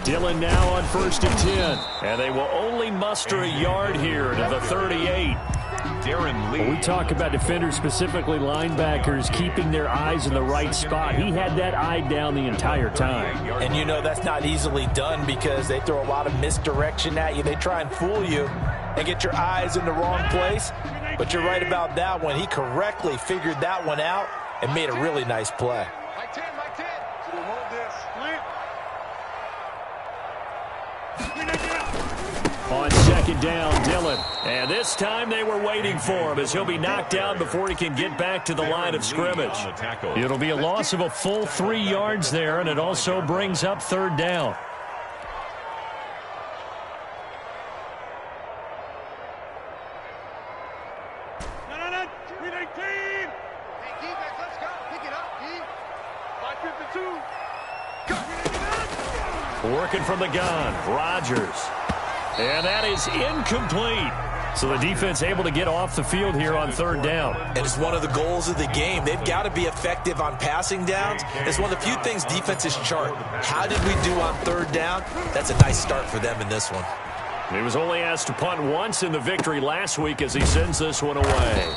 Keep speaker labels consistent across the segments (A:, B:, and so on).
A: Dillon now on 1st and 10. And they will only muster a yard here to the 38. When we talk about defenders, specifically linebackers, keeping their eyes in the right spot, he had that eye down the entire time.
B: And you know that's not easily done because they throw a lot of misdirection at you. They try and fool you and get your eyes in the wrong place. But you're right about that one. He correctly figured that one out and made a really nice play.
A: On 2nd down, Dillon. And this time they were waiting for him as he'll be knocked down before he can get back to the line of scrimmage. It'll be a loss of a full 3 yards there, and it also brings up 3rd down. Working from the gun, Rodgers. And that is incomplete. So the defense able to get off the field here on 3rd down.
B: And it's one of the goals of the game. They've got to be effective on passing downs. It's one of the few things defenses chart. How did we do on 3rd down? That's a nice start for them in this one.
A: He was only asked to punt once in the victory last week as he sends this one away.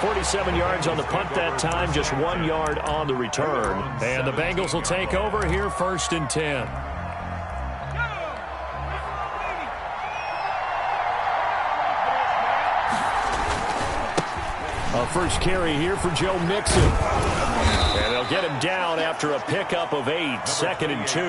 A: 47 yards on the punt that time, just 1 yard on the return. And the Bengals will take over here 1st and 10. First carry here for Joe Mixon. And they'll get him down after a pickup of 8, 2nd and 2.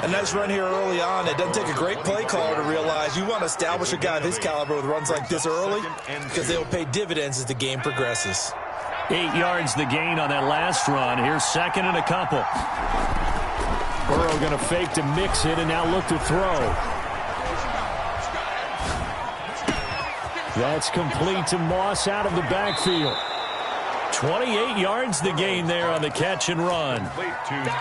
B: A nice run here early on. It doesn't take a great play caller to realize you want to establish a guy of his caliber with runs like this early because they will pay dividends as the game progresses.
A: 8 yards the gain on that last run. Here's 2nd and a couple. Burrow going to fake to Mixon and now look to throw. That's complete to Moss out of the backfield. 28 yards the gain there on the catch and run.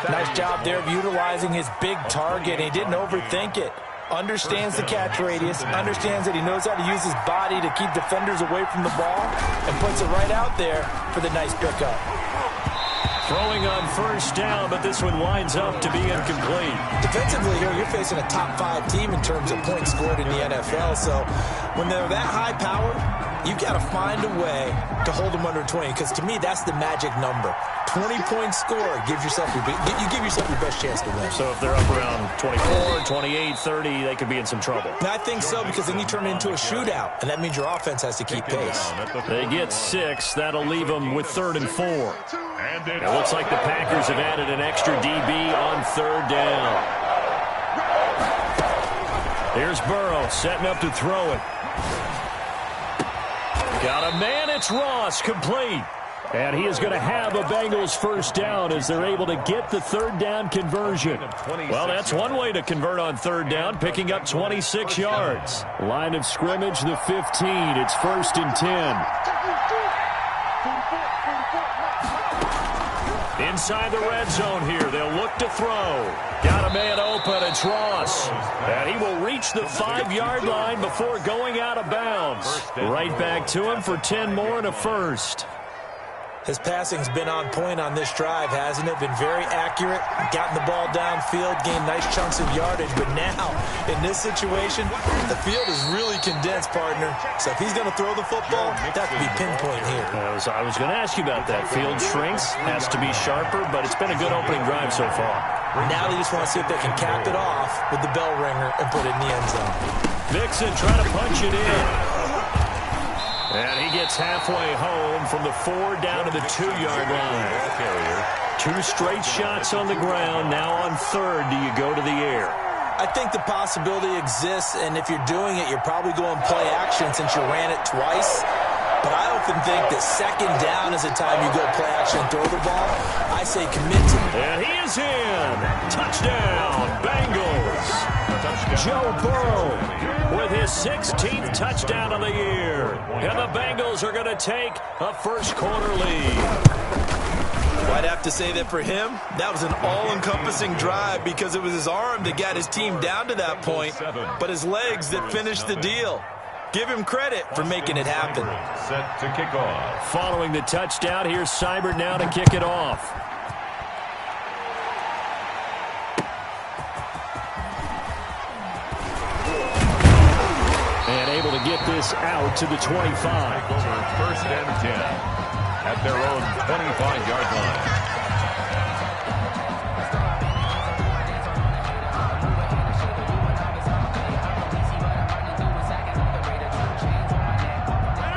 B: Nice job there of utilizing his big target. He didn't overthink it. Understands the catch radius, understands that he knows how to use his body to keep defenders away from the ball, and puts it right out there for the nice pickup.
A: Throwing on 1st down, but this one winds up to be incomplete.
B: Defensively here, you're facing a top 5 team in terms of points scored in the NFL. So when they're that high powered, you've got to find a way to hold them under 20. Because to me, that's the magic number. 20-point score gives yourself you give yourself your best chance to win.
A: So if they're up around 24, 28, 30, they could be in some trouble.
B: And I think so because then you turn it into a shootout, and that means your offense has to keep pace.
A: They get 6. That'll leave them with 3rd and 4. It looks like the Packers have added an extra DB on 3rd down. Here's Burrow setting up to throw it. Got a man, it's Ross, complete. And he is going to have a Bengals 1st down as they're able to get the 3rd down conversion. Well, that's one way to convert on 3rd down, picking up 26 yards. Line of scrimmage, the 15. It's 1st and 10. Inside the red zone here, they'll look to throw. Got a man open, it's Ross. And he will reach the 5-yard line before going out of bounds. Right back to him for 10 more and a 1st.
B: His passing's been on point on this drive, hasn't it? Been very accurate, gotten the ball downfield, gained nice chunks of yardage. But now, in this situation, the field is really condensed, partner. So if he's going to throw the football, that could be pinpoint here.
A: I was going to ask you about that. Field shrinks, has to be sharper, but it's been a good opening drive so far.
B: Now they just want to see if they can cap it off with the bell ringer and put it in the end zone.
A: Mixon trying to punch it in. And he gets halfway home from the 4 down to the 2-yard line. 2 straight shots on the ground. Now on 3rd, do you go to the air?
B: I think the possibility exists, and if you're doing it, you're probably going play action since you ran it twice. But I often think that 2nd down is the time you go play action and throw the ball. I say commit to it.
A: And he is in. Touchdown, Bengals. Joe Burrow with his 16th touchdown of the year. And the Bengals are going to take a 1st quarter lead.
B: I'd have to say that for him, that was an all-encompassing drive because it was his arm that got his team down to that point, but his legs that finished the deal. Give him credit for making it happen.
C: Set to kick off.
A: Following the touchdown, here's Seibert now to kick it off. able to get this out to the 25.
C: Over first and 10 at their own 25-yard line.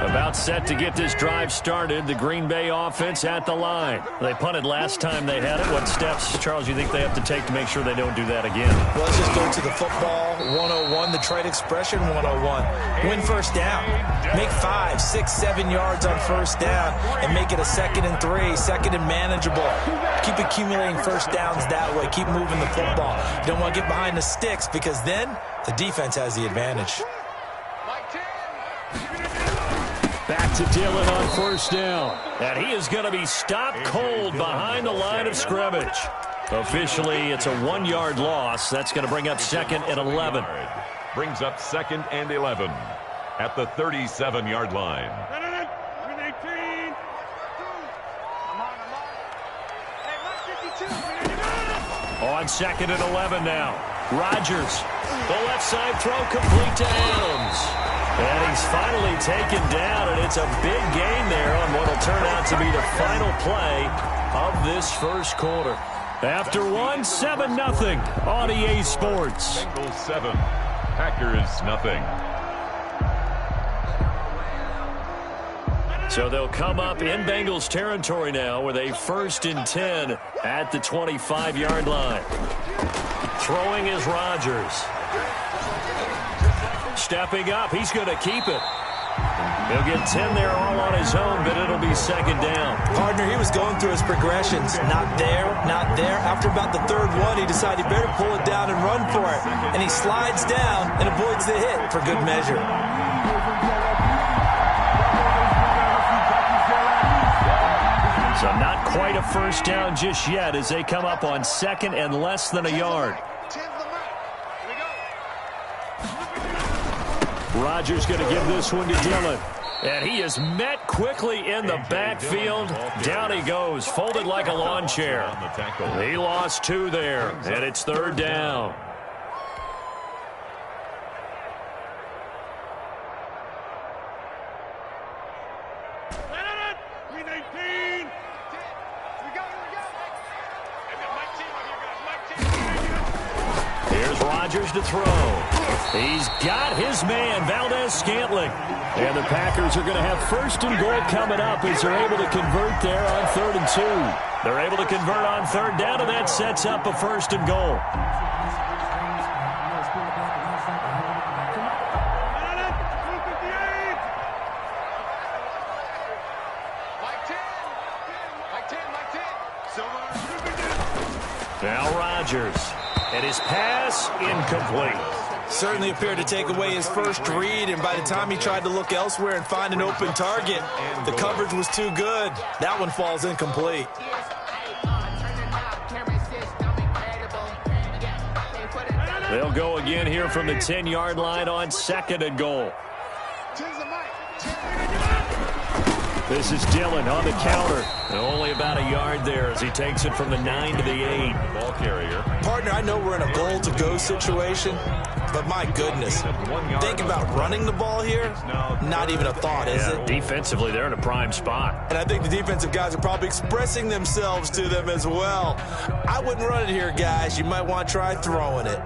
A: About set to get this drive started. The Green Bay offense at the line. They punted last time they had it. What steps, Charles, you think they have to take to make sure they don't do that again?
B: Well, let's just go to the football 101, the trade expression 101. Win first down. Make 5, 6, 7 yards on first down and make it a 2nd and 3, 2nd and manageable. Keep accumulating first downs that way. Keep moving the football. You don't want to get behind the sticks because then the defense has the advantage.
A: Back to Dillon on first down. And he is going to be stopped cold behind the line of scrimmage. Officially, it's a 1-yard loss. That's going to bring up 2nd and 11.
C: Brings up 2nd and 11 at the 37-yard line.
A: On 2nd and 11 now. Rodgers. The left side throw complete to Adams. And he's finally taken down, and it's a big gain there on what will turn out to be the final play of this first quarter. After 7-0 on EA Sports.
C: Bengals 7, Packers nothing.
A: So they'll come up in Bengals territory now with a 1st and 10 at the 25-yard line. Throwing is Rodgers. Stepping up, he's going to keep it. He'll get 10 there all on his own, but it'll be 2nd down.
B: Partner, he was going through his progressions. Not there, not there. After about the 3rd one, he decided he better pull it down and run for it. And he slides down and avoids the hit for good measure.
A: So not quite a first down just yet as they come up on 2nd and less than a yard. Rodgers going to give this one to Dillon. And he is met quickly in the backfield. Down he goes, folded like a lawn chair. He lost 2 there, and it's 3rd down. Here's Rodgers to throw. He's got his man, Valdez-Scantling. And the Packers are going to have 1st and goal coming up as they're able to convert there on 3rd and 2. They're able to convert on 3rd down, and that sets up a 1st and goal. Now Rodgers. And his pass incomplete.
B: Certainly appeared to take away his first read, and by the time he tried to look elsewhere and find an open target, the coverage was too good. That one falls incomplete.
A: They'll go again here from the 10-yard line on 2nd and goal. This is Dillon on the counter. Only about a yard there as he takes it from the 9 to the 8.
C: Ball carrier.
B: Partner, I know we're in a goal-to-go situation, but my goodness, think about running the ball here. Not even a thought, is it?
A: Defensively, they're in a prime spot.
B: And I think the defensive guys are probably expressing themselves to them as well. I wouldn't run it here, guys. You might want to try throwing it.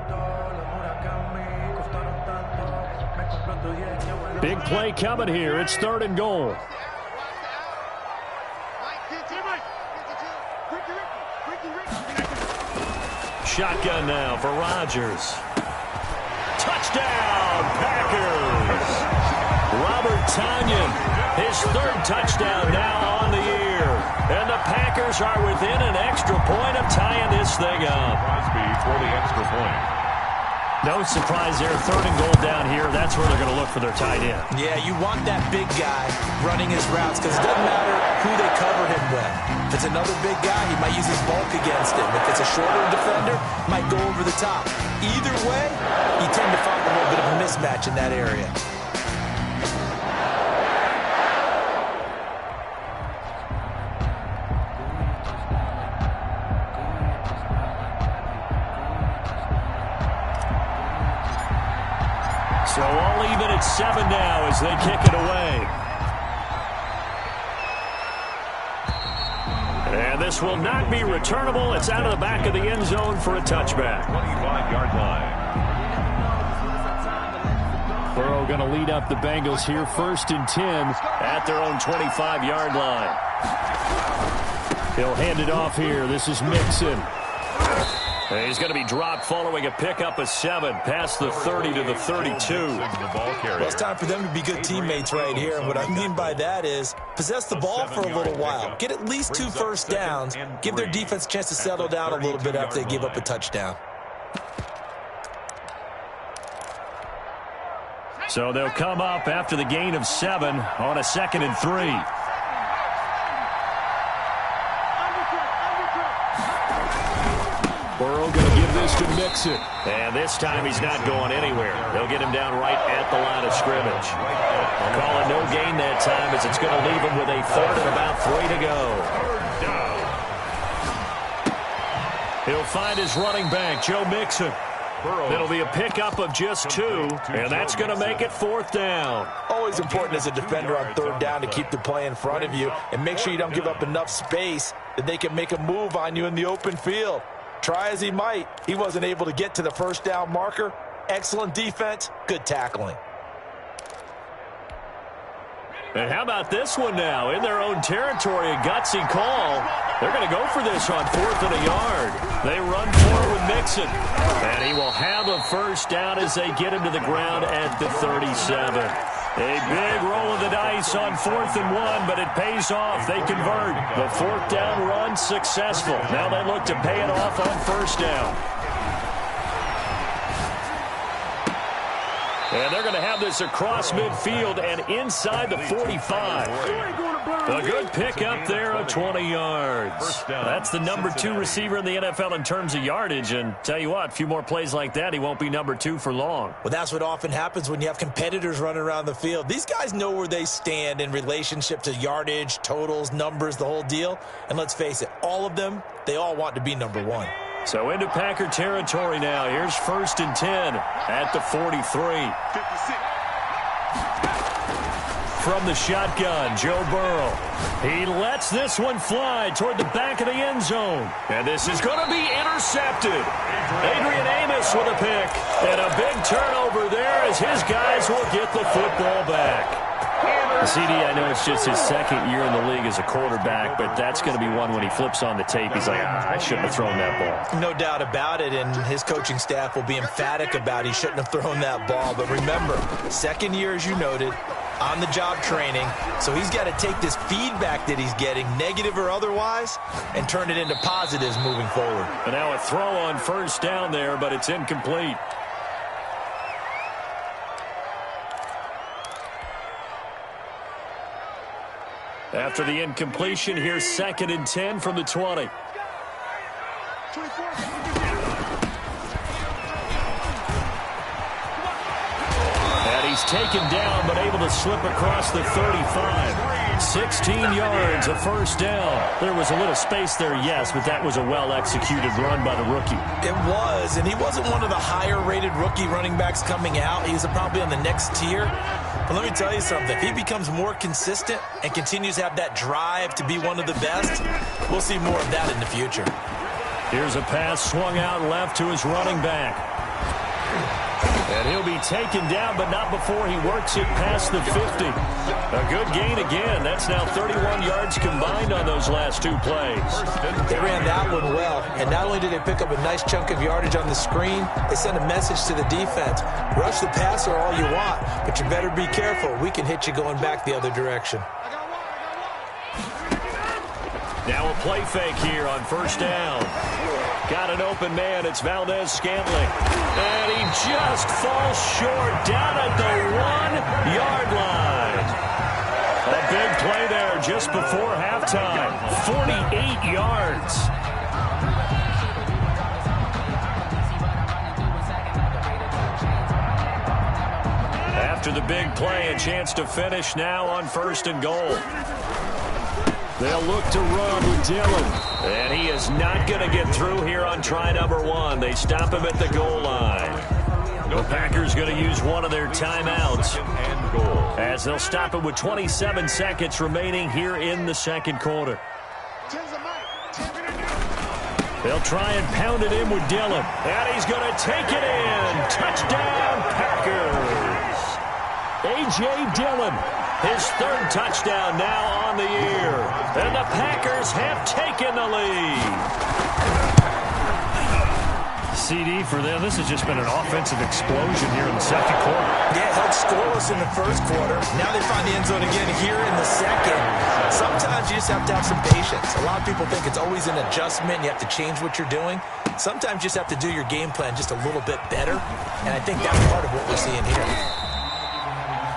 A: Big play coming here. It's 3rd and goal. Shotgun now for Rodgers. Touchdown, Packers! Robert Tonyan, his 3rd touchdown now on the year. And the Packers are within an extra point of tying this thing up.
C: Crosby for the extra point.
A: No surprise there. 3rd and goal down here. That's where they're going to look for their tight end.
B: Yeah, you want that big guy running his routes because it doesn't matter who they cover him with. If it's another big guy, he might use his bulk against him. If it's a shorter defender, might go over the top. Either way, you tend to find a little bit of a mismatch in that area.
A: So all even at 7 now as they kick it away. And this will not be returnable. It's out of the back of the end zone for a touchback.
C: 25-yard line.
A: Burrow going to lead up the Bengals here, 1st and 10 at their own 25-yard line. He'll hand it off here. This is Mixon. And he's going to be dropped following a pickup of 7 past the 30 to the 32.
B: Well, it's time for them to be good teammates right here. And what I mean by that is possess the ball for a little while. Get at least 2 first downs. Give their defense a chance to settle down a little bit after they give up a touchdown.
A: So they'll come up after the gain of 7 on a 2nd and 3. Burrow going to give this to Mixon. And this time he's not going anywhere. They'll get him down right at the line of scrimmage. Call it no gain that time as it's going to leave him with a 3rd and about 3 to go. He'll find his running back, Joe Mixon. It'll be a pickup of just 2, and that's going to make it 4th down.
B: Always important as a defender on 3rd down to keep the play in front of you and make sure you don't give up enough space that they can make a move on you in the open field. Try as he might, he wasn't able to get to the 1st down marker. Excellent defense, good tackling.
A: And how about this one now? In their own territory, a gutsy call. They're going to go for this on 4th and a yard. They run forward with Mixon. And he will have a 1st down as they get him to the ground at the 37. A big roll of the dice on 4th and 1, but it pays off. They convert. The 4th down run successful. Now they look to pay it off on 1st down. And they're going to have this across midfield and inside the 45. A good pickup there of 20 yards. That's the number 2 receiver in the NFL in terms of yardage. And tell you what, a few more plays like that, he won't be number 2 for long.
B: Well, that's what often happens when you have competitors running around the field. These guys know where they stand in relationship to yardage, totals, numbers, the whole deal. And let's face it, all of them, they all want to be number 1.
A: So into Packer territory now. Here's 1st and 10 at the 43. From the shotgun, Joe Burrow. He lets this one fly toward the back of the end zone. And this is going to be intercepted. Adrian Amos with a pick. And a big turnover there as his guys will get the football back. CD, I know it's just his 2nd year in the league as a quarterback, but that's going to be one when he flips on the tape. He's like, I shouldn't have thrown that ball.
B: No doubt about it, and his coaching staff will be emphatic about he shouldn't have thrown that ball. But remember, 2nd year, as you noted, on-the-job training, so he's got to take this feedback that he's getting, negative or otherwise, and turn it into positives moving forward.
A: And now a throw on 1st down there, but it's incomplete. After the incompletion, here's 2nd and 10 from the 20. And he's taken down, but able to slip across the 35. 16 yards, a 1st down. There was a little space there, yes, but that was a well-executed run by the rookie.
B: It was, and he wasn't one of the higher-rated rookie running backs coming out. He's probably on the next tier. But let me tell you something. If he becomes more consistent and continues to have that drive to be one of the best, we'll see more of that in the future.
A: Here's a pass swung out left to his running back. And he'll be taken down, but not before he works it past the 50. A good gain again. That's now 31 yards combined on those last 2 plays.
B: They ran that one well, and not only did they pick up a nice chunk of yardage on the screen, they sent a message to the defense. Rush the passer all you want, but you better be careful. We can hit you going back the other direction.
A: Now a play fake here on 1st down. Got an open man. It's Valdez-Scantling. And he just falls short down at the 1-yard line. A big play there just before halftime. 48 yards. After the big play, a chance to finish now on 1st and goal. They'll look to run with Dillon. And he is not going to get through here on try number 1. They stop him at the goal line. The Packers going to use one of their timeouts as they'll stop it with 27 seconds remaining here in the second quarter. They'll try and pound it in with Dillon. And he's going to take it in. Touchdown, Packers. A.J. Dillon, his third touchdown now on the year. And the Packers have taken the lead. CD for them. This has just been an offensive explosion here in the second quarter.
B: Yeah, held scoreless in the first quarter. Now they find the end zone again here in the second. Sometimes you just have to have some patience. A lot of people think it's always an adjustment. You have to change what you're doing. Sometimes you just have to do your game plan just a little bit better. And I think that's part of what we're seeing here.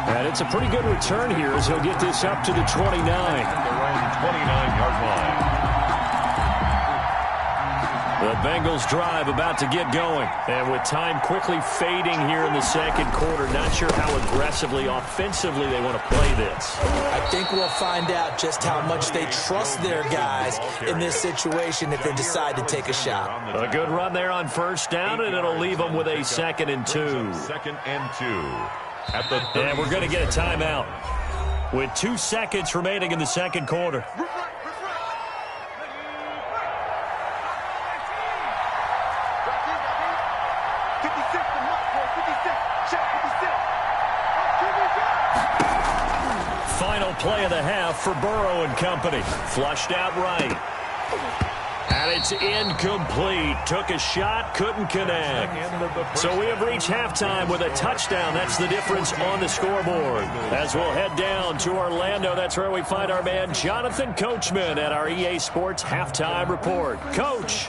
A: And it's a pretty good return here as he'll get this up to the 29.
C: Their own 29-yard line.
A: The Bengals drive about to get going. And with time quickly fading here in the second quarter, not sure how aggressively, offensively they want to play this.
B: I think we'll find out just how much they trust their guys in this situation if they decide to take a shot.
A: A good run there on first down, and it'll leave them with a 2nd and 2.
C: 2nd and 2. At the
A: and we're going to get a timeout with 2 seconds remaining in the second quarter. Final play of the half for Burrow and company. Flushed out right. And it's incomplete. Took a shot, couldn't connect. So we have reached halftime with a touchdown. That's the difference on the scoreboard. As we'll head down to Orlando, that's where we find our man Jonathan Coachman at our EA Sports Halftime Report. Coach.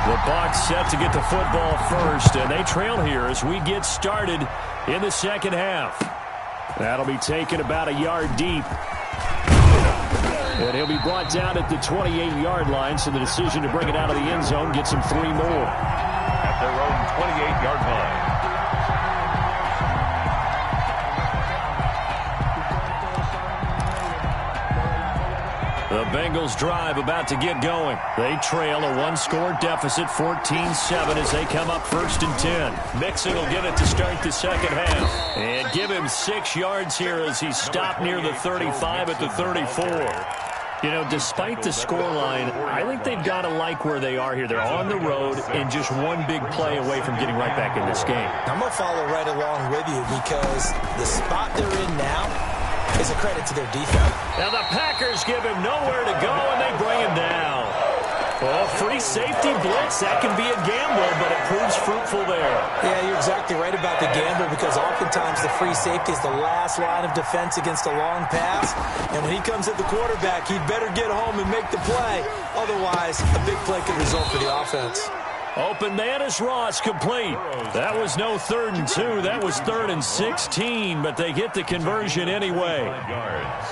A: The Bucs set to get the football first, and they trail here as we get started in the second half. That'll be taken about a yard deep. And he'll be brought down at the 28-yard line, so the decision to bring it out of the end zone gets him 3 more.
C: At their own 28-yard line.
A: The Bengals drive about to get going. They trail a 1-score deficit, 14-7 as they come up 1st and 10. Mixon will get it to start the second half. And give him 6 yards here as he's stopped near the 35 at the 34. You know, despite the scoreline, I think they've got to like where they are here. They're on the road and just one big play away from getting right back in this game.
B: I'm going to follow right along with you because the spot they're in now is a credit to their defense.
A: Now the Packers give him nowhere to go, and they bring him down. Well, free safety blitz, that can be a gamble, but it proves fruitful there.
B: Yeah, you're exactly right about the gamble because oftentimes the free safety is the last line of defense against a long pass. And when he comes at the quarterback, he'd better get home and make the play. Otherwise, a big play could result for the offense.
A: Open man is Ross, complete. That was no 3rd and 2. That was 3rd and 16, but they get the conversion anyway.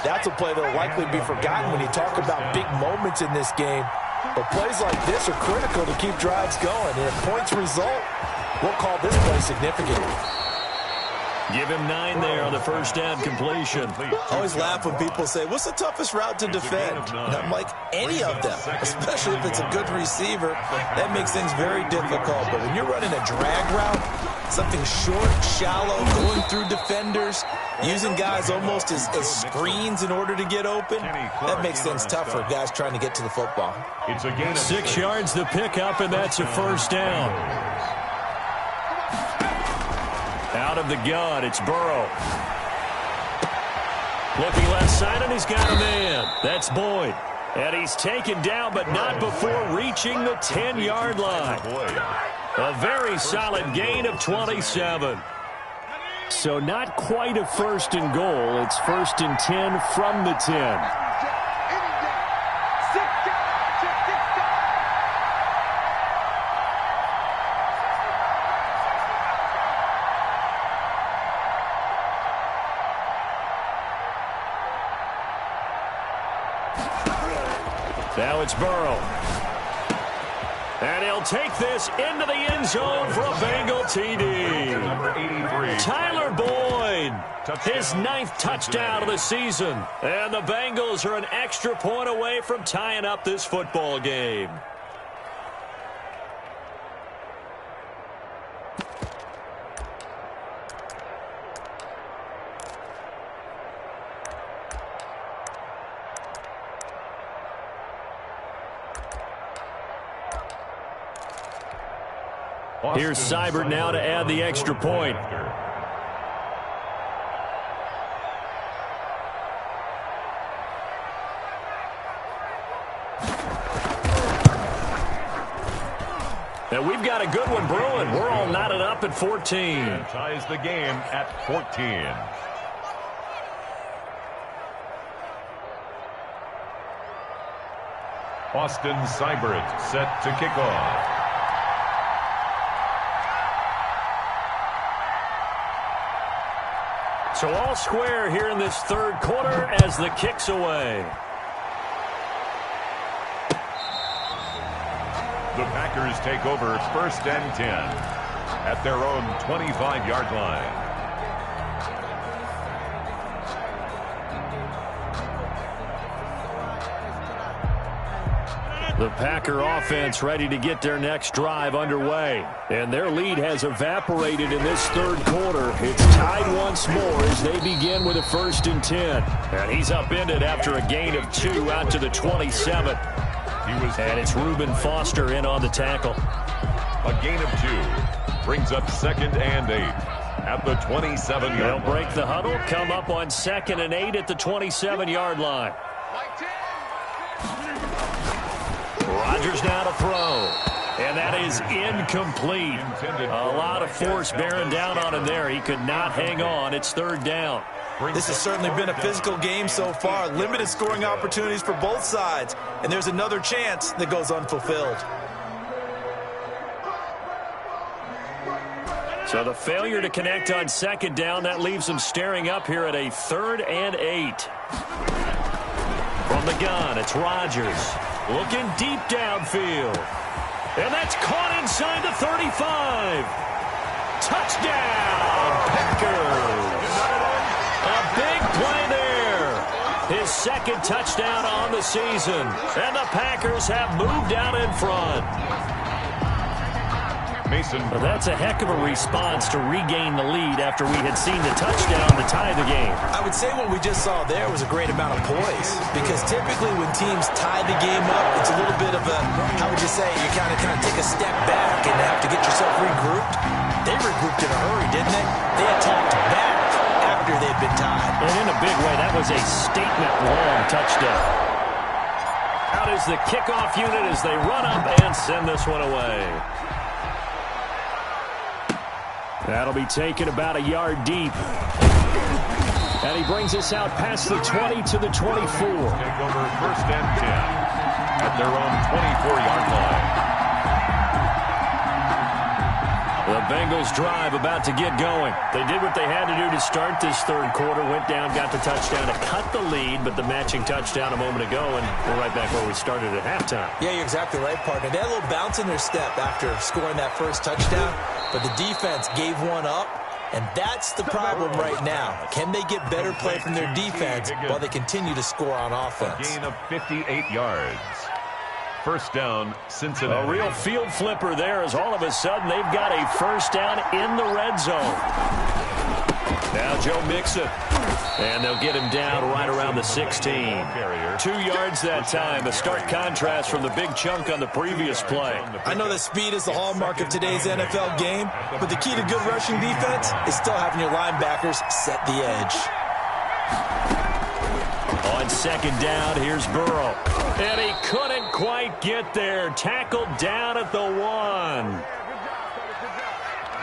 B: That's a play that will likely be forgotten when you talk about big moments in this game. But plays like this are critical to keep drives going. And if points result, we'll call this play significant.
A: Give him 9 there on the first down completion.
B: I always laugh when people say, what's the toughest route to defend? And I'm like, any of them, especially if it's a good receiver. That makes things very difficult. But when you're running a drag route, something short, shallow, going through defenders, using guys almost as screens in order to get open, that makes things tough for guys trying to get to the football.
C: It's a gain of
A: 6 yards to pick up, and that's a first down. Out of the gun, it's Burrow. Looking left side, and he's got a man. That's Boyd. And he's taken down, but not before reaching the 10-yard line. A very solid gain of 27. So not quite a 1st and goal. It's 1st and 10 from the 10. Now it's Burrow. And he'll take this into the end zone for a Bengal TD.
C: number 83.
A: Tyler Boyd gain. His 9th touchdown of the season. And the Bengals are an extra point away from tying up this football game. Here's Seibert now to add the extra point. And we've got a good one brewing. We're all knotted up at 14.
C: And ties the game at 14. Austin Seibert set to kick off.
A: So all square here in this third quarter as the kick's away.
C: The Packers take over 1st and 10 at their own 25-yard line.
A: The Packer offense ready to get their next drive underway. And their lead has evaporated in this third quarter. It's tied once more as they begin with a 1st and 10. And he's upended after a gain of 2 out to the 27. And it's Reuben Foster in on the tackle.
C: A gain of 2 brings up 2nd and 8 at the 27-yard line.
A: They'll break the huddle, come up on 2nd and 8 at the 27-yard line. Rodgers now to throw. And that is incomplete. A lot of force bearing down on him there. He could not hang on. It's 3rd down.
B: This has certainly been a physical game so far. Limited scoring opportunities for both sides. And there's another chance that goes unfulfilled.
A: So the failure to connect on 2nd down, that leaves them staring up here at a 3rd and 8. From the gun, it's Rodgers. Looking deep downfield. And that's caught inside the 35. Touchdown, Packers. A big play there. His 2nd touchdown on the season. And the Packers have moved out in front.
C: Mason.
A: That's a heck of a response to regain the lead after we had seen the touchdown to tie the game.
B: I would say what we just saw there was a great amount of poise, because typically when teams tie the game up, it's a little bit of a, how would you say, you kind of take a step back and have to get yourself regrouped. They regrouped in a hurry, didn't they? They attacked back after they'd been tied.
A: And in a big way, that was a statement long touchdown. Out is the kickoff unit as they run up and send this one away. That'll be taken about a yard deep. And he brings us out past the 20 to the 24.
C: Take over 1st and 10 at their own 24-yard line.
A: The Bengals drive about to get going. They did what they had to do to start this third quarter. Went down, got the touchdown to cut the lead, but the matching touchdown a moment ago, and we're right back where we started at halftime.
B: Yeah, you're exactly right, partner. They had a little bounce in their step after scoring that first touchdown, but the defense gave one up, and that's the problem right now. Can they get better play from their defense while they continue to score on offense?
C: A gain of 58 yards. 1st down, Cincinnati.
A: A real field flipper there as all of a sudden they've got a 1st down in the red zone. Now Joe Mixon. And they'll get him down right around the 16. 2 yards that time. A stark contrast from the big chunk on the previous play.
B: I know that speed is the hallmark of today's NFL game, but the key to good rushing defense is still having your linebackers set the edge.
A: On 2nd down, here's Burrow. And he couldn't quite get there. Tackled down at the 1.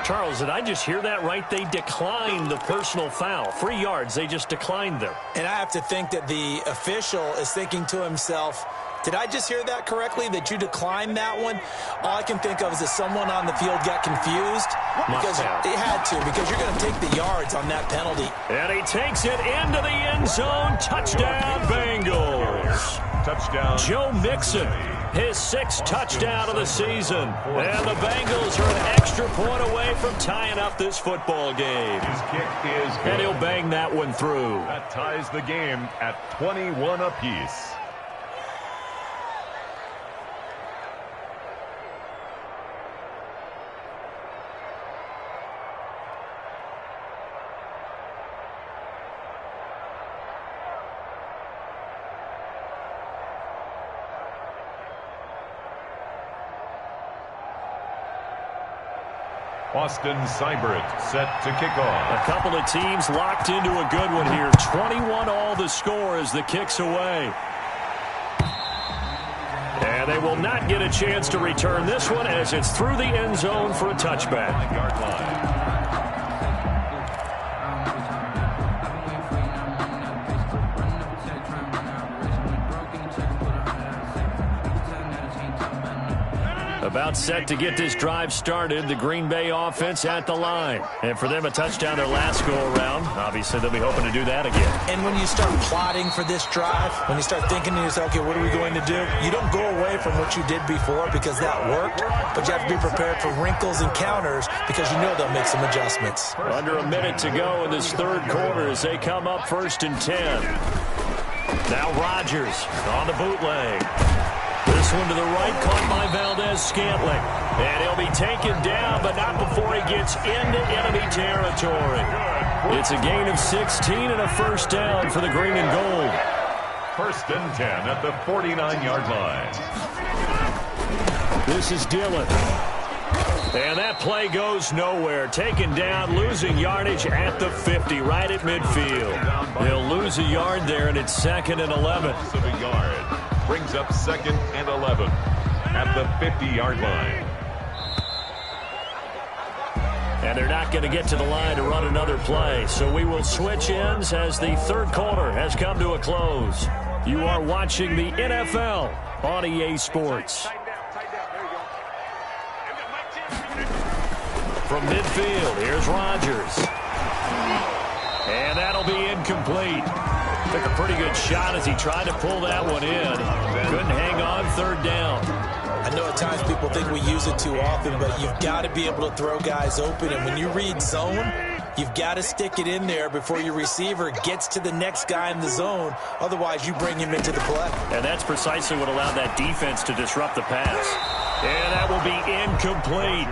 A: Charles, did I just hear that right? They declined the personal foul. 3 yards, they just declined them.
B: And I have to think that the official is thinking to himself, did I just hear that correctly, that you declined that one? All I can think of is that someone on the field got confused. Because it had to, because you're going to take the yards on that penalty.
A: And he takes it into the end zone. Touchdown, Bengals.
C: Touchdown.
A: Joe Mixon. his 6th touchdown of the season. And the Bengals are an extra point away from tying up this football game.
C: His kick is good.
A: And he'll bang that one through.
C: That ties the game at 21 apiece. Austin Seibert set to kick off.
A: A couple of teams locked into a good one here. 21 all the score as the kick's away. And they will not get a chance to return this one as it's through the end zone for a touchback.
C: Yard line.
A: About set to get this drive started. The Green Bay offense at the line. And for them, a touchdown their last go-around. Obviously, they'll be hoping to do that again.
B: And when you start plotting for this drive, when you start thinking to yourself, okay, what are we going to do? You don't go away from what you did before because that worked, but you have to be prepared for wrinkles and counters because you know they'll make some adjustments.
A: Under a minute to go in this third quarter as they come up 1st and 10. Now Rodgers on the bootleg. This one to the right, caught by Valdez-Scantling. And he'll be taken down, but not before he gets into enemy territory. It's a gain of 16 and a first down for the green and gold.
C: 1st and 10 at the 49-yard line.
A: This is Dillon. And that play goes nowhere. Taken down, losing yardage at the 50, right at midfield. They'll lose a yard there, and it's 2nd and 11.
C: Of a yard. Brings up 2nd and 11 at the 50-yard line.
A: And they're not going to get to the line to run another play. So we will switch ends as the third quarter has come to a close. You are watching the NFL on EA Sports. From midfield, here's Rodgers. And that'll be incomplete. Took a pretty good shot as he tried to pull that one in. Couldn't hang on 3rd down.
B: I know at times people think we use it too often, but you've got to be able to throw guys open. And when you read zone, you've got to stick it in there before your receiver gets to the next guy in the zone. Otherwise, you bring him into the play.
A: And that's precisely what allowed that defense to disrupt the pass. And that will be incomplete.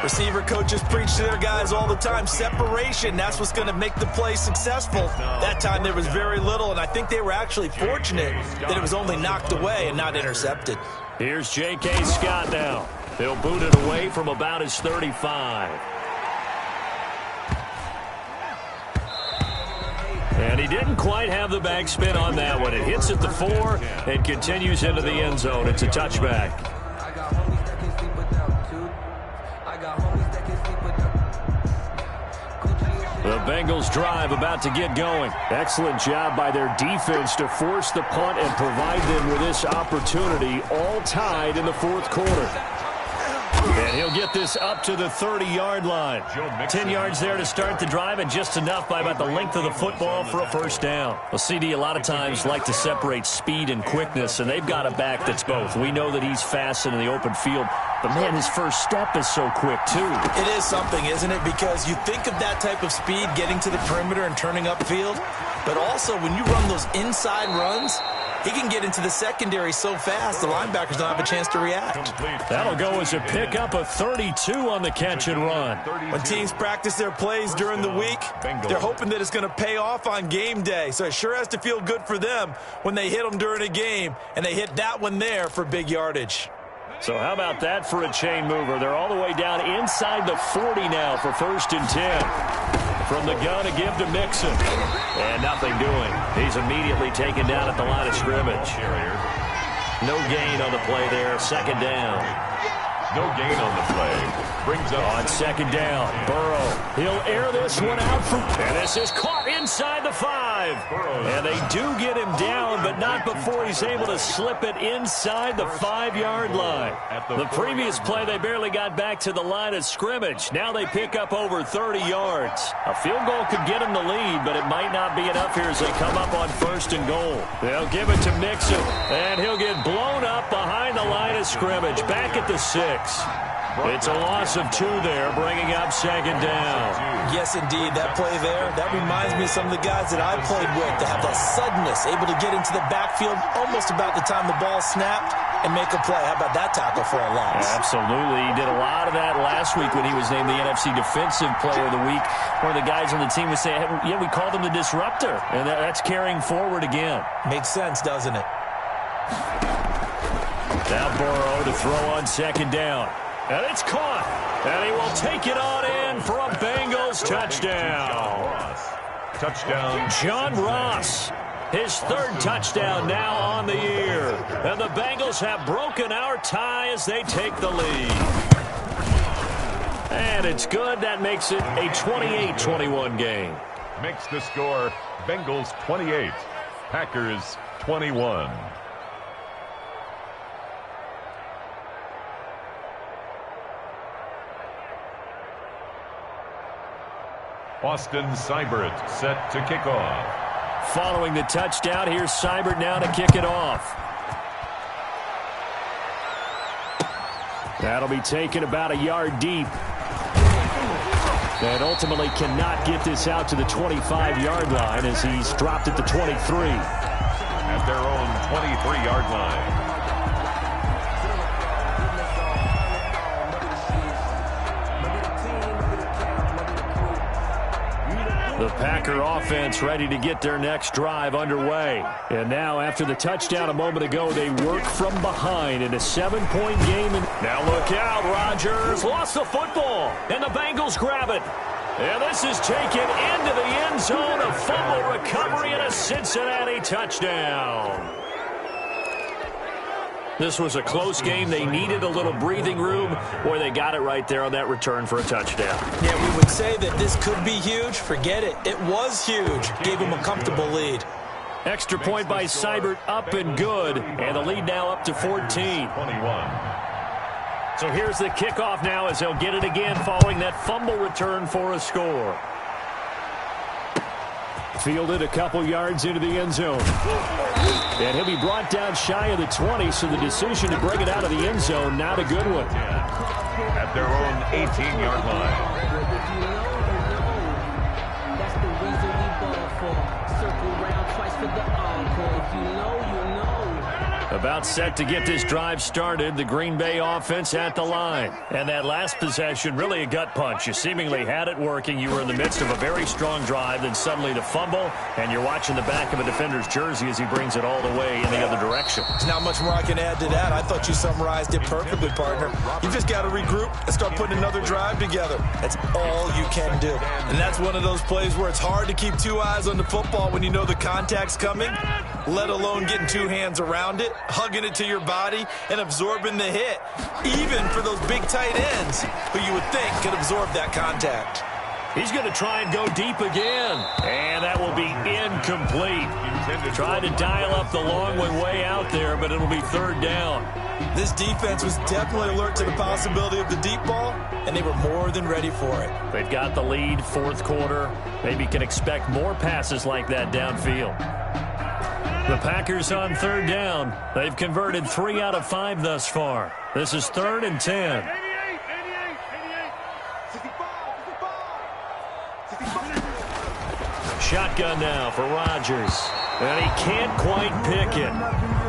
B: Receiver coaches preach to their guys all the time. Separation, that's what's going to make the play successful. That time there was very little, and I think they were actually fortunate that it was only knocked away and not intercepted.
A: Here's J.K. Scott now. He'll boot it away from about his 35. And he didn't quite have the backspin on that one. It hits at the 4 and continues into the end zone. It's a touchback. The Bengals drive about to get going. Excellent job by their defense to force the punt and provide them with this opportunity, all tied in the 4th quarter. And he'll get this up to the 30-yard line. 10 yards there to start the drive, and just enough by about the length of the football for a first down. Well, CD a lot of times like to separate speed and quickness, and they've got a back that's both. We know that he's fast in the open field, but, man, his first step is so quick, too.
B: It is something, isn't it? Because you think of that type of speed getting to the perimeter and turning upfield, but also when you run those inside runs, he can get into the secondary so fast, the linebackers don't have a chance to react.
A: That'll go as a pickup of 32 on the catch and run.
B: When teams practice their plays during the week, they're hoping that it's going to pay off on game day. So it sure has to feel good for them when they hit them during a game, and they hit that one there for big yardage.
A: So how about that for a chain mover? They're all the way down inside the 40 now for 1st and 10. From the gun, a give to Mixon. And nothing doing. He's immediately taken down at the line of scrimmage. No gain on the play there. 2nd down.
C: No gain on the play. Brings up
A: on second down. Burrow. He'll air this one out for. And this is caught inside the 5. And they do get him down, but not before he's able to slip it inside the 5-yard line. The previous play, they barely got back to the line of scrimmage. Now they pick up over 30 yards. A field goal could get them the lead, but it might not be enough here as they come up on 1st and goal. They'll give it to Mixon, and he'll get blown up behind the line of scrimmage. Back at the 6. It's a loss of 2 there, bringing up 2nd down.
B: Yes, indeed. That play there, that reminds me of some of the guys that I played with that have that suddenness, able to get into the backfield almost about the time the ball snapped and make a play. How about that tackle for a loss?
A: Absolutely. He did a lot of that last week when he was named the NFC Defensive Player of the Week. One of the guys on the team was saying, yeah, we called him the disruptor, and that's carrying forward again.
B: Makes sense, doesn't it?
A: Now Burrow to throw on 2nd down. And it's caught. And he will take it on in for a Bengals touchdown.
C: Touchdown.
A: John Ross. His 3rd touchdown now on the year. And the Bengals have broken our tie as they take the lead. And it's good. That makes it a 28-21 game.
C: Makes the score Bengals 28, Packers 21. Austin Seibert set to kick off.
A: Following the touchdown, here's Seibert now to kick it off. That'll be taken about a yard deep. And ultimately cannot get this out to the 25-yard line as he's dropped at the 23.
C: At their own 23-yard line.
A: The Packer offense ready to get their next drive underway. And now, after the touchdown a moment ago, they work from behind in a 7-point game. Now look out, Rodgers lost the football, and the Bengals grab it. And this is taken into the end zone, a fumble recovery and a Cincinnati touchdown. This was a close game. They needed a little breathing room. Boy, they got it right there on that return for a touchdown.
B: Yeah, we would say that this could be huge. Forget it. It was huge. Gave him a comfortable lead.
A: Extra point by Seibert, up and good. And the lead now up to 14.
C: 21.
A: So here's the kickoff now as they'll get it again following that fumble return for a score. Fielded a couple yards into the end zone. And he'll be brought down shy of the 20, so the decision to bring it out of the end zone, not a good one.
C: At their own 18-yard line.
D: That's the reason we ball for. Circle round twice for the encore. If you know, you know.
A: About set to get this drive started, the Green Bay offense at the line. And that last possession, really a gut punch. You seemingly had it working. You were in the midst of a very strong drive, then suddenly the fumble, and you're watching the back of a defender's jersey as he brings it all the way in the other direction.
B: There's not much more I can add to that. I thought you summarized it perfectly, partner. You just got to regroup and start putting another drive together. That's all you can do. And that's one of those plays where it's hard to keep 2 eyes on the football when you know the contact's coming, let alone getting 2 hands around it, hugging it to your body, and absorbing the hit, even for those big tight ends who you would think could absorb that contact.
A: He's going to try and go deep again, and that will be incomplete. Trying to dial up the long one way out there, but it'll be 3rd down.
B: This defense was definitely alert to the possibility of the deep ball, and they were more than ready for it.
A: They've got the lead, 4th quarter. Maybe can expect more passes like that downfield. The Packers on 3rd down. They've converted 3 out of 5 thus far. This is 3rd and 10. Shotgun now for Rodgers. And he can't quite pick it.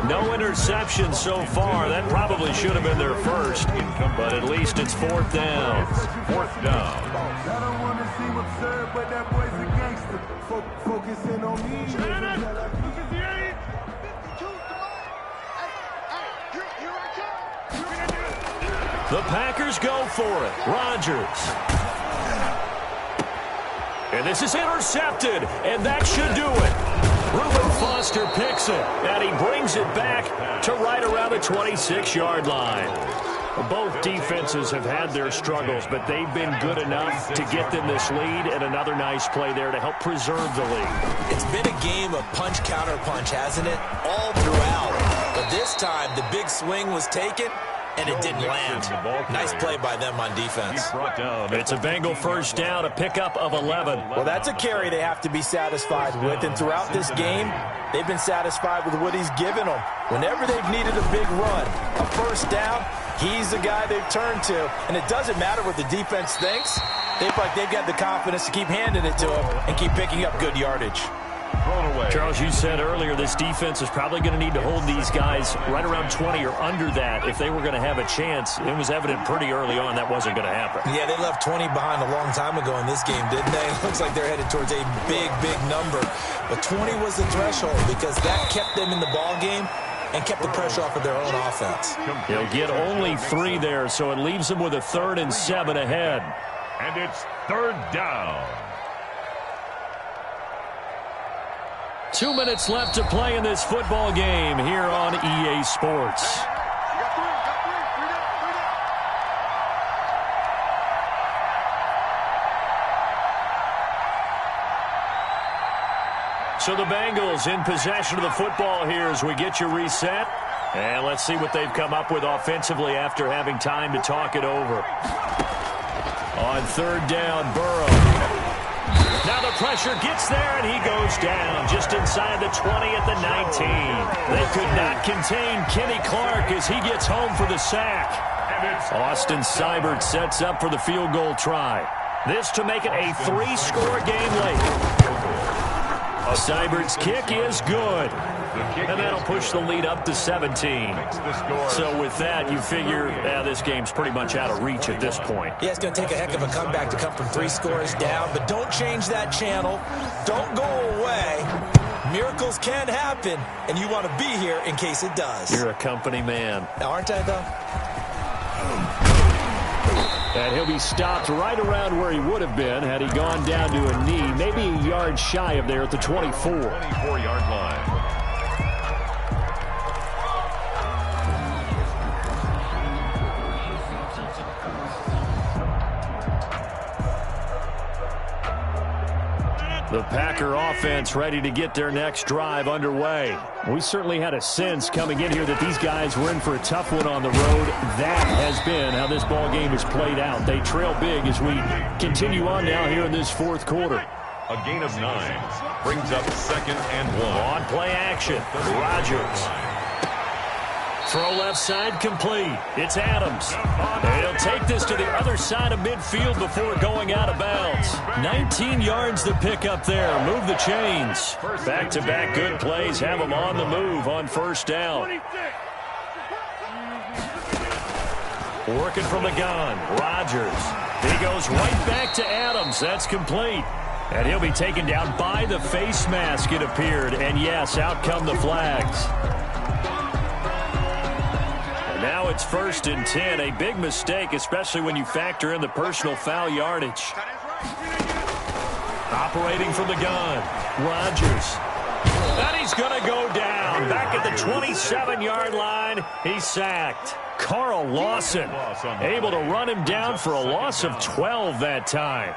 A: No interception so far. That probably should have been their first. But at least it's 4th down.
C: 4th down.
E: Focusing on me.
A: The Packers go for it. Rodgers. And this is intercepted, and that should do it. Reuben Foster picks it, and he brings it back to right around the 26-yard line. Both defenses have had their struggles, but they've been good enough to get them this lead, and another nice play there to help preserve the lead.
B: It's been a game of punch-counter-punch, hasn't it? All throughout. But this time, the big swing was taken, and it didn't land. Nice play by them on defense.
A: It's a Bengal first down, a pickup of 11.
B: Well, that's a carry they have to be satisfied with, and throughout this game, they've been satisfied with what he's given them. Whenever they've needed a big run, a first down, he's the guy they've turned to. And it doesn't matter what the defense thinks. They feel like they've got the confidence to keep handing it to him and keep picking up good yardage.
A: Charles, you said earlier this defense is probably going to need to hold these guys right around 20 or under that if they were going to have a chance. It was evident pretty early on that wasn't going to happen.
B: Yeah, they left 20 behind a long time ago in this game, didn't they? It looks like they're headed towards a big, big number. But 20 was the threshold because that kept them in the ball game and kept the pressure off of their own offense.
A: They'll get only 3 there, so it leaves them with a 3rd and 7 ahead.
C: And it's 3rd down.
A: 2 minutes left to play in this football game here on EA Sports. So the Bengals in possession of the football here as we get you reset. And let's see what they've come up with offensively after having time to talk it over. On 3rd down, Burrow. Now the pressure gets there, and he goes down just inside the 20 at the 19. They could not contain Kenny Clark as he gets home for the sack. Austin Seibert sets up for the field goal try. This to make it a 3-score game late. Seibert's kick is good. And that'll push the lead up to 17. So with that, you figure this game's pretty much out of reach at this point.
B: Yeah, it's going to take a heck of a comeback to come from 3 scores down, but don't change that channel. Don't go away. Miracles can happen, and you want to be here in case it does.
A: You're a company man.
B: Aren't I, though?
A: And he'll be stopped right around where he would have been had he gone down to a knee, maybe a yard shy of there at the 24.
C: 24-yard line.
A: The Packer offense ready to get their next drive underway. We certainly had a sense coming in here that these guys were in for a tough one on the road. That has been how this ball game has played out. They trail big as we continue on now here in this 4th quarter.
C: A gain of 9 brings up 2nd and 1.
A: On play action, Rodgers. Throw left side complete. It's Adams. And he'll take this to the other side of midfield before going out of bounds. 19 yards to pick up there. Move the chains. Back-to-back good plays have them on the move on 1st down. Working from the gun. Rodgers. He goes right back to Adams. That's complete. And he'll be taken down by the face mask, it appeared. And yes, out come the flags. Now it's 1st and 10, a big mistake, especially when you factor in the personal foul yardage. Operating from the gun, Rodgers. And he's going to go down. Back at the 27-yard line, he's sacked. Carl Lawson able to run him down for a loss of 12 that time.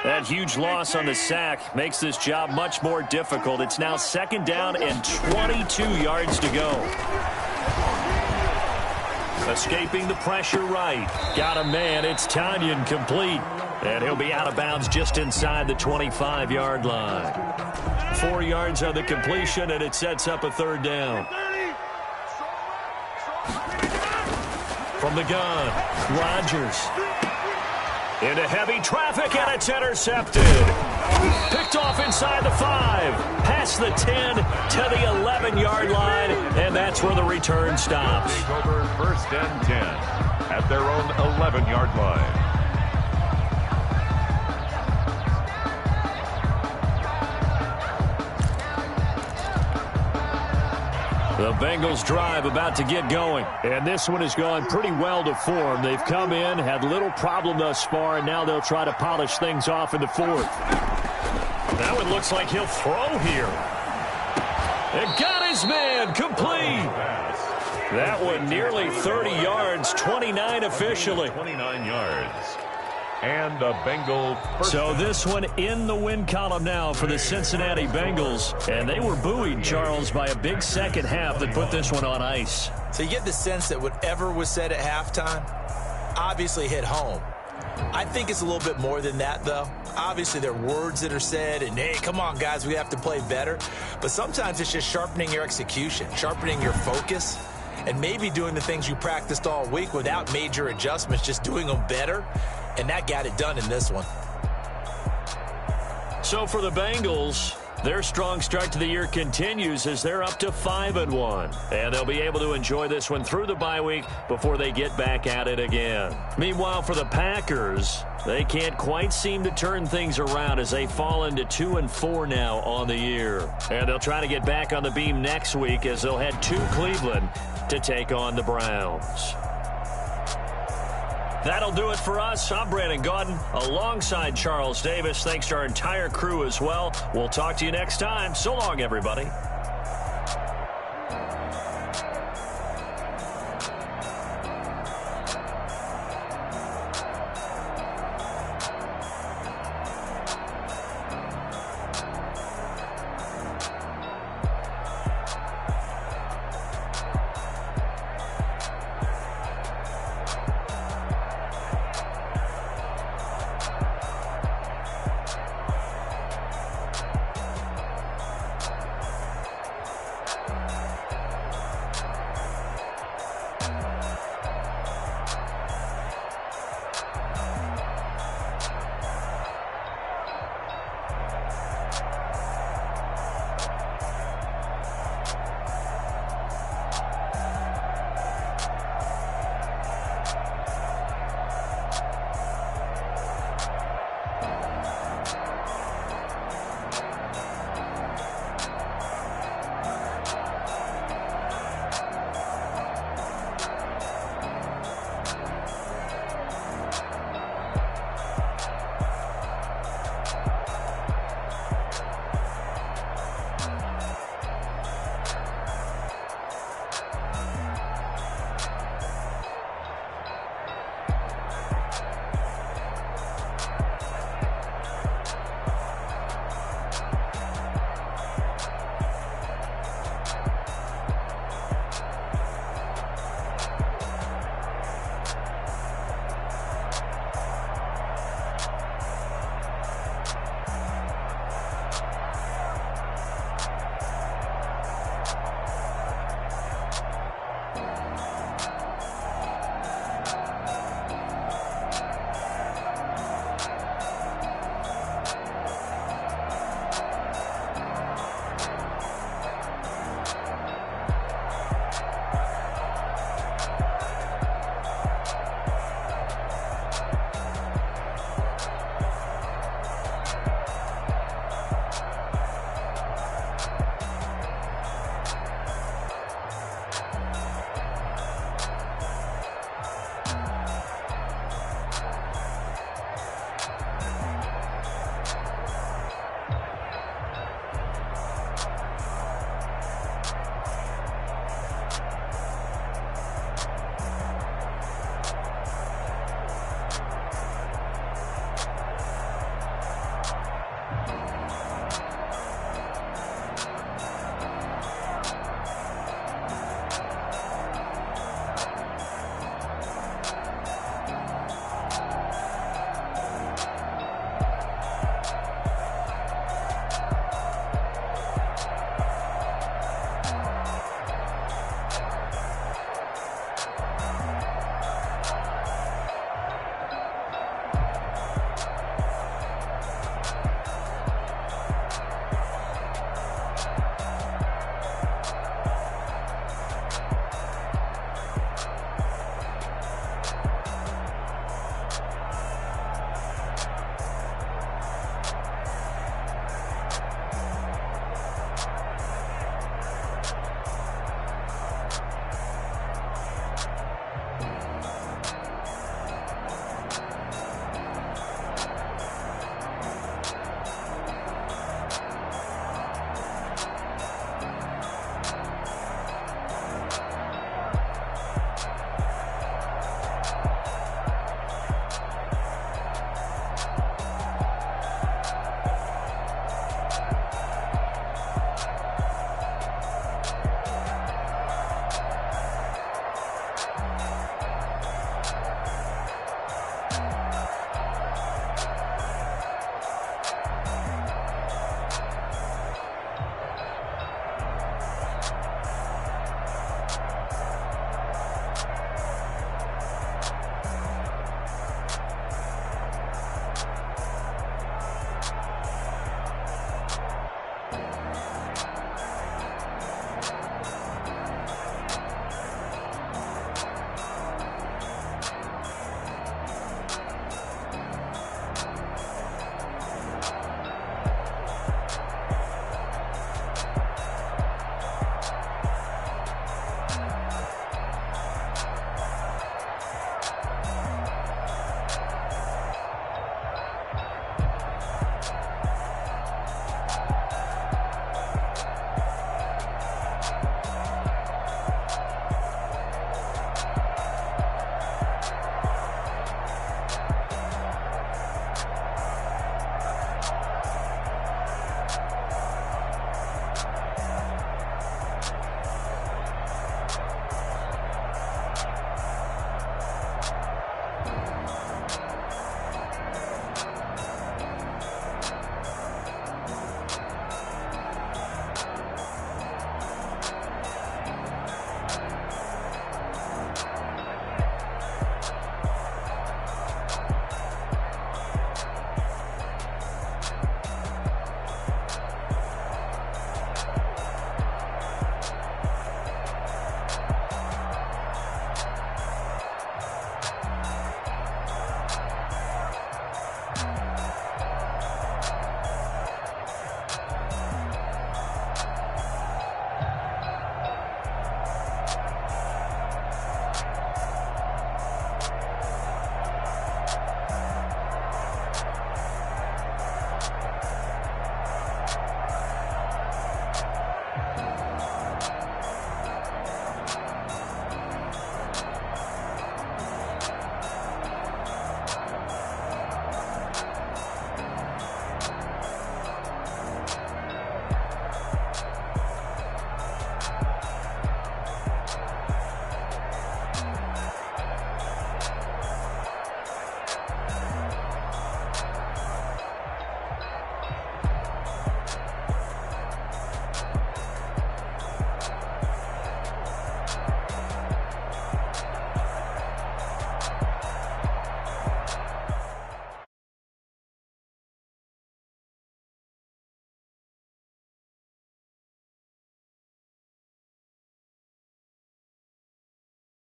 A: That huge loss on the sack makes this job much more difficult. It's now 2nd down and 22 yards to go. Escaping the pressure right. Got a man. It's Tanyan complete. And he'll be out of bounds just inside the 25-yard line. 4 yards on the completion, and it sets up a 3rd down. From the gun, Rodgers. Into heavy traffic, and it's intercepted. Picked off inside the 5. Past the 10 to the 11-yard line, and that's where the return stops.
C: Over 1st and 10 at their own 11-yard line.
A: The Bengals drive about to get going. And this one has gone pretty well to form. They've come in, had little problem thus far, and now they'll try to polish things off in the 4th. That one looks like he'll throw here. And got his man complete. That one nearly 30 yards, 29 officially.
C: 29 yards. And a Bengal first.
A: So this one in the win column now for the Cincinnati Bengals. And they were buoyed, Charles, by a big second half that put this one on ice.
B: So you get the sense that whatever was said at halftime obviously hit home. I think it's a little bit more than that, though. Obviously, there are words that are said, and, hey, come on, guys, we have to play better. But sometimes it's just sharpening your execution, sharpening your focus, and maybe doing the things you practiced all week without major adjustments, just doing them better. And that got it done in this one.
A: So for the Bengals, their strong start to the year continues as they're up to 5-1. And they'll be able to enjoy this one through the bye week before they get back at it again. Meanwhile, for the Packers, they can't quite seem to turn things around as they fall into 2-4 now on the year. And they'll try to get back on the beam next week as they'll head to Cleveland to take on the Browns. That'll do it for us. I'm Brandon Gaudin alongside Charles Davis. Thanks to our entire crew as well. We'll talk to you next time. So long, everybody.